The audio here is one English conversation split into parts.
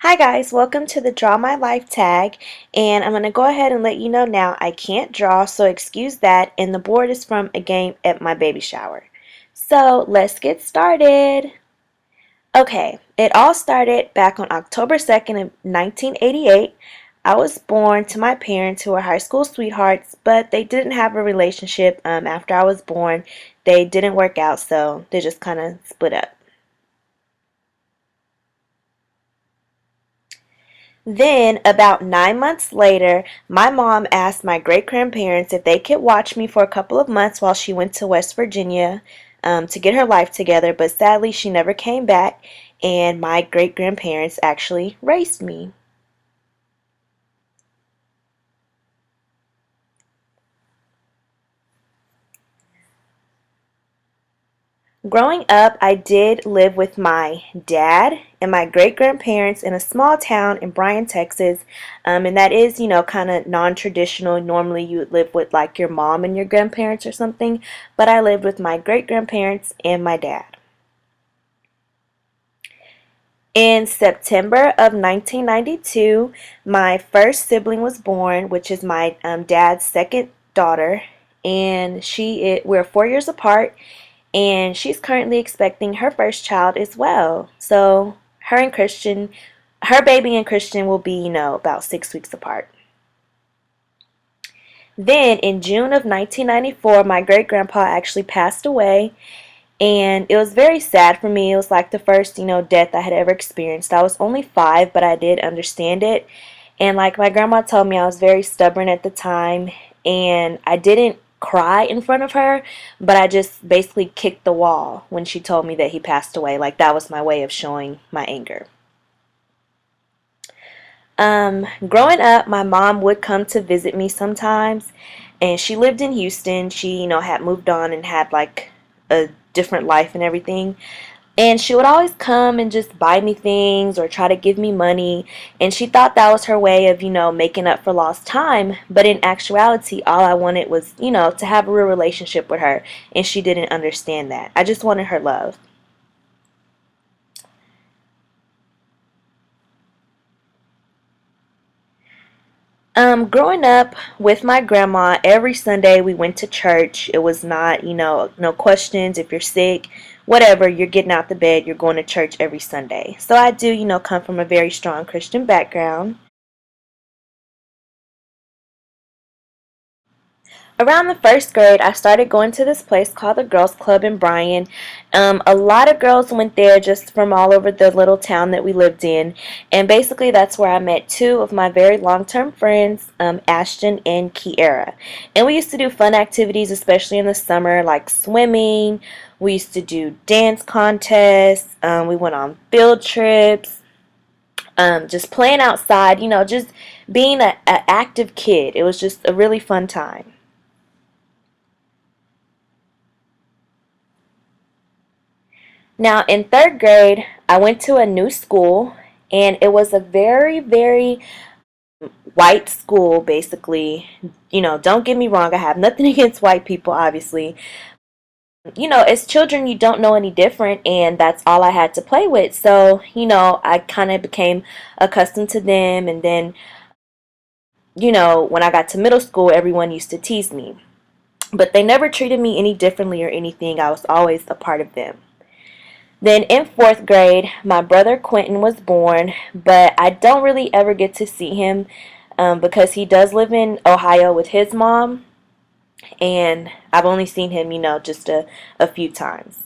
Hi guys, welcome to the Draw My Life tag, and I'm going to go ahead and let you know now I can't draw, so excuse that, and the board is from a game at my baby shower. So let's get started. Okay, it all started back on October 2nd of 1988. I was born to my parents who were high school sweethearts, but they didn't have a relationship after I was born. They didn't work out, so they just kind of split up. Then, about 9 months later, my mom asked my great grandparents if they could watch me for a couple of months while she went to West Virginia to get her life together, but sadly, she never came back, and my great grandparents actually raised me. Growing up, I did live with my dad and my great grandparents in a small town in Bryan, Texas. And that is, kind of non traditional. Normally, you would live with like your mom and your grandparents or something, but I lived with my great grandparents and my dad. In September of 1992, my first sibling was born, which is my dad's second daughter, and we're 4 years apart, and she's currently expecting her first child as well. So her baby and Christian will be, about 6 weeks apart. Then in June of 1994, my great grandpa actually passed away, and it was very sad for me. It was like the first, death I had ever experienced. I was only 5, but I did understand it. And like my grandma told me, I was very stubborn at the time, and I didn't cry in front of her, but I just basically kicked the wall when she told me that he passed away. Like that was my way of showing my anger. Growing up, my mom would come to visit me sometimes, and she lived in Houston. She, had moved on and had like a different life and everything. And she would always come and just buy me things or try to give me money. And she thought that was her way of, making up for lost time. But in actuality, all I wanted was, to have a real relationship with her. And she didn't understand that. I just wanted her love. Growing up with my grandma, every Sunday we went to church. It was not, no questions. If you're sick, whatever, you're getting out the bed, you're going to church every Sunday. So I do, come from a very strong Christian background. Around the first grade, I started going to this place called the Girls Club in Bryan. A lot of girls went there just from all over the little town that we lived in. And basically, that's where I met two of my very long term friends, Ashton and Kiera. And we used to do fun activities, especially in the summer, like swimming. We used to do dance contests. We went on field trips. Just playing outside, just being an active kid. It was just a really fun time. Now, in third grade, I went to a new school, and it was a very, very white school, basically. Don't get me wrong, I have nothing against white people, obviously. As children, you don't know any different, and that's all I had to play with. So, I kind of became accustomed to them, and then, when I got to middle school, everyone used to tease me. But they never treated me any differently or anything. I was always a part of them. Then in fourth grade, my brother Quentin was born, but I don't really ever get to see him because he does live in Ohio with his mom, and I've only seen him, just a few times.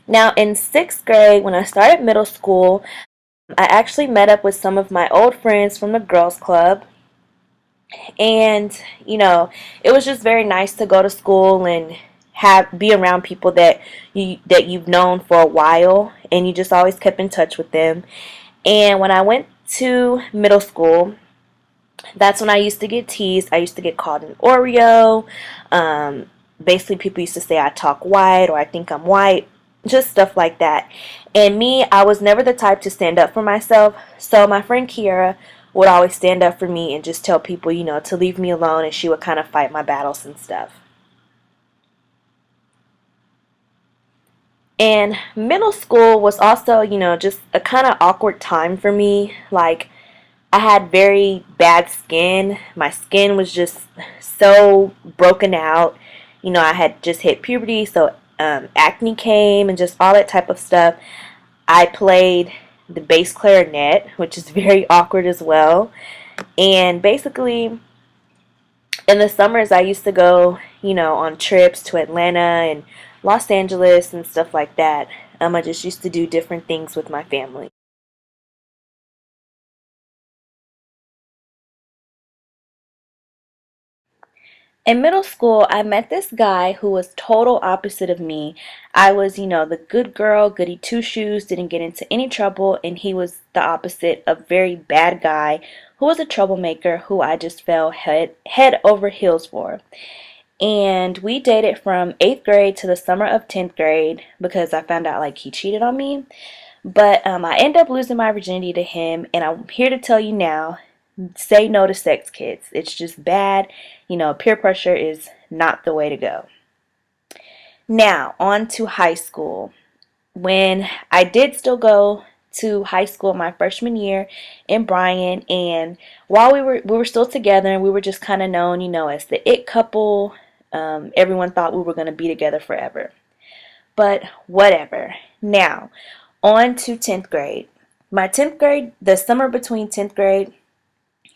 Now, in sixth grade, when I started middle school, I actually met up with some of my old friends from the girls' club, and it was just very nice to go to school and have be around people that you've known for a while, and you just always kept in touch with them. And when I went to middle school, that's when I used to get teased. I used to get called an Oreo. Basically, people used to say I talk white or I think I'm white, just stuff like that. And me, I was never the type to stand up for myself. So my friend Kiera would always stand up for me and just tell people, to leave me alone, and she would kind of fight my battles and stuff. And middle school was also, just a kind of awkward time for me. Like, I had very bad skin. My skin was just so broken out. I had just hit puberty, so acne came and just all that type of stuff. I played the bass clarinet, which is very awkward as well. And basically, in the summers, I used to go, on trips to Atlanta and Los Angeles and stuff like that. I just used to do different things with my family. In middle school, I met this guy who was total opposite of me. I was, the good girl, goody two shoes, didn't get into any trouble, and he was the opposite, a very bad guy who was a troublemaker who I just fell head over heels for. And we dated from 8th grade to the summer of 10th grade because I found out like he cheated on me. But I ended up losing my virginity to him, and I'm here to tell you now, say no to sex, kids. It's just bad. Peer pressure is not the way to go. Now, on to high school. When I did still go to high school my freshman year in Bryan, and while we were still together and we were just kind of known, as the it couple, everyone thought we were going to be together forever. But whatever. Now, on to 10th grade. My 10th grade, the summer between 10th grade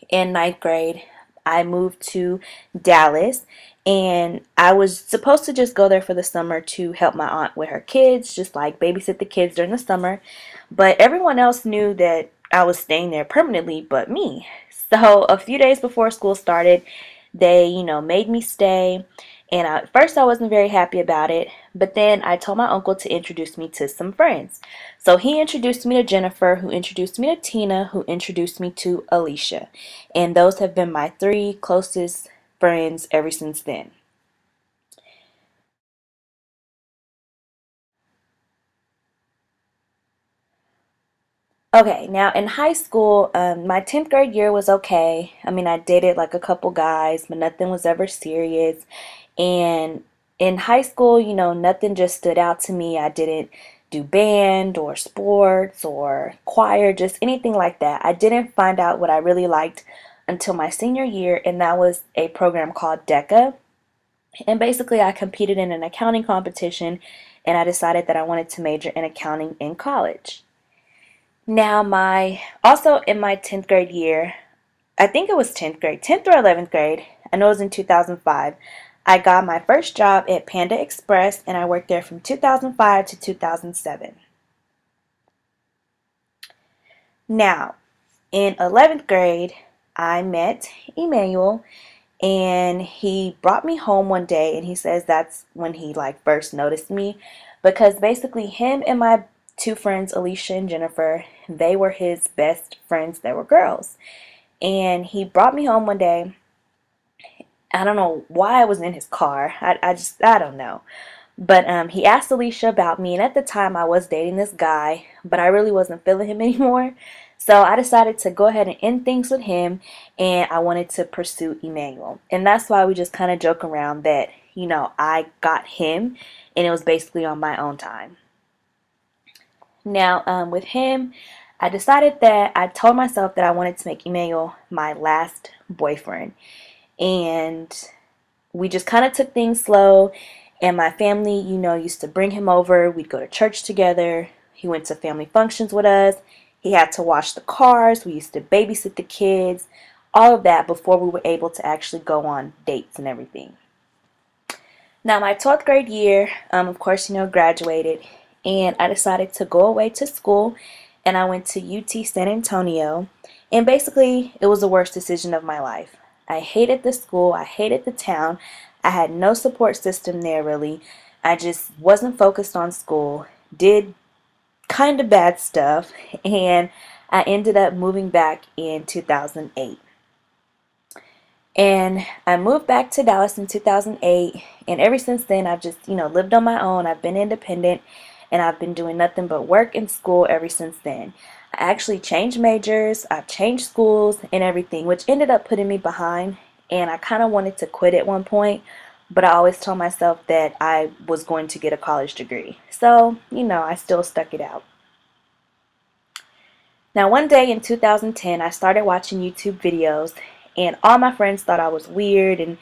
in ninth grade, I moved to Dallas, and I was supposed to just go there for the summer to help my aunt with her kids, just like babysit the kids during the summer. But everyone else knew that I was staying there permanently but me. So a few days before school started, they, made me stay. And at first I wasn't very happy about it, but then I told my uncle to introduce me to some friends. So he introduced me to Jennifer, who introduced me to Tina, who introduced me to Alicia. And those have been my three closest friends ever since then. Okay, now in high school, my 10th grade year was okay. I mean, I dated like a couple guys, but nothing was ever serious. And in high school, nothing just stood out to me. I didn't do band or sports or choir, just anything like that. I didn't find out what I really liked until my senior year, and that was a program called DECA. And basically, I competed in an accounting competition, and I decided that I wanted to major in accounting in college. Now, my also in my 10th grade year, I think it was 10th grade, 10th or 11th grade, I know it was in 2005, I got my first job at Panda Express, and I worked there from 2005 to 2007. Now, in 11th grade, I met Emmanuel, and he brought me home one day, and he says that's when he like first noticed me, because basically him and my two friends, Alicia and Jennifer, they were his best friends that were girls. And he brought me home one day. I don't know why I was in his car. I don't know. But he asked Alicia about me, and at the time I was dating this guy, but I really wasn't feeling him anymore. So I decided to go ahead and end things with him, and I wanted to pursue Emmanuel. And that's why we just kind of joke around that, I got him, and it was basically on my own time. Now, with him, I decided that I told myself that I wanted to make Emmanuel my last boyfriend. And we just kind of took things slow. And my family, used to bring him over. We'd go to church together. He went to family functions with us. He had to wash the cars. We used to babysit the kids. All of that before we were able to actually go on dates and everything. Now, my 12th grade year, of course, graduated, and I decided to go away to school, and I went to UT San Antonio, and basically, it was the worst decision of my life. I hated the school, I hated the town, I had no support system there really. I just wasn't focused on school, did kind of bad stuff, and I ended up moving back in 2008. And I moved back to Dallas in 2008, and ever since then I've just, lived on my own. I've been independent, and I've been doing nothing but work and school ever since then. I actually changed majors, I've changed schools and everything, which ended up putting me behind, and I kind of wanted to quit at one point, but I always told myself that I was going to get a college degree. So, I still stuck it out. Now, one day in 2010, I started watching YouTube videos, and all my friends thought I was weird, and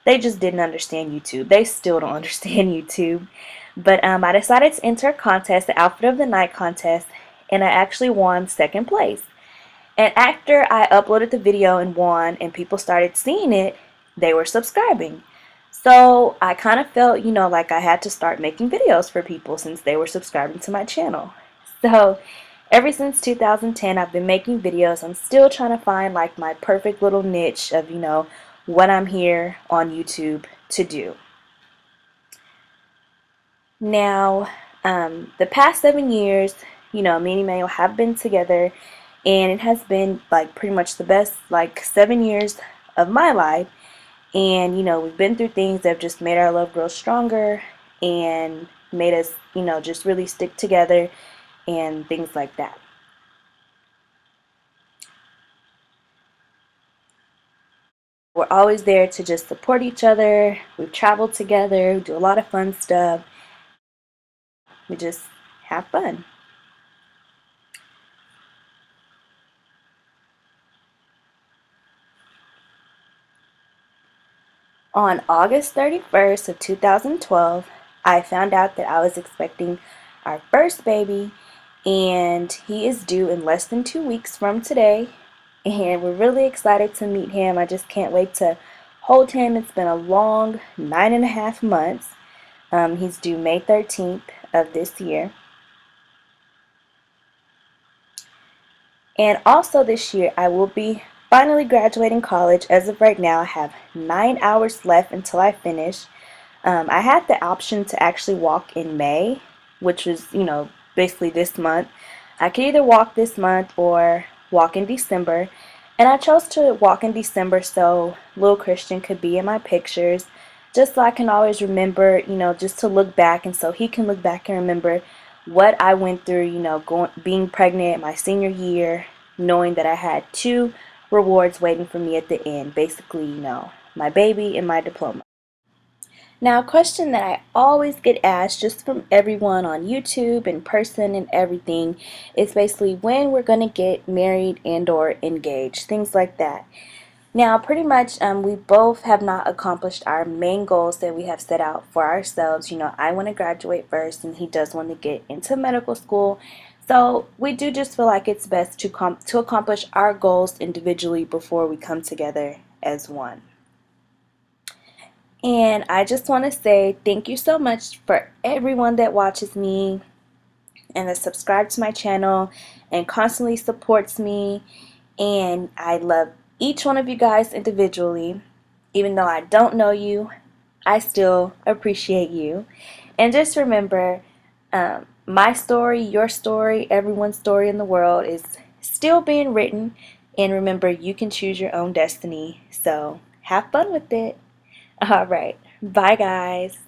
they just didn't understand YouTube. They still don't understand YouTube. But I decided to enter a contest, the Outfit of the Night contest, and I actually won second place. And after I uploaded the video and won, and people started seeing it, they were subscribing. So I kind of felt, like I had to start making videos for people since they were subscribing to my channel. So ever since 2010, I've been making videos. I'm still trying to find like my perfect little niche of, what I'm here on YouTube to do. Now, the past 7 years, me and Emmanuel have been together, and it has been like pretty much the best like 7 years of my life. And we've been through things that have just made our love grow stronger and made us, just really stick together and things like that. We're always there to just support each other. We've traveled together, we do a lot of fun stuff. We just have fun. On August 31st of 2012, I found out that I was expecting our first baby, and he is due in less than 2 weeks from today, and we're really excited to meet him. I just can't wait to hold him. It's been a long 9.5 months. He's due May 13th of this year. And also this year, I will be finally graduating college. As of right now, I have 9 hours left until I finish. I had the option to actually walk in May, which was, basically this month. I could either walk this month or walk in December. And I chose to walk in December so little Christian could be in my pictures, just so I can always remember, just to look back, and so he can look back and remember what I went through, being pregnant my senior year, knowing that I had two rewards waiting for me at the end. Basically, my baby and my diploma. Now, a question that I always get asked just from everyone on YouTube, in person, and everything is basically when we're going to get married and or engaged, things like that. Now, pretty much, we both have not accomplished our main goals that we have set out for ourselves. I want to graduate first, and he does want to get into medical school. So we do just feel like it's best to accomplish our goals individually before we come together as one. And I just want to say thank you so much for everyone that watches me and that subscribes to my channel and constantly supports me. And I love each one of you guys individually. Even though I don't know you, I still appreciate you. And just remember, my story, your story, everyone's story in the world is still being written. And remember, you can choose your own destiny. So have fun with it. All right. Bye, guys.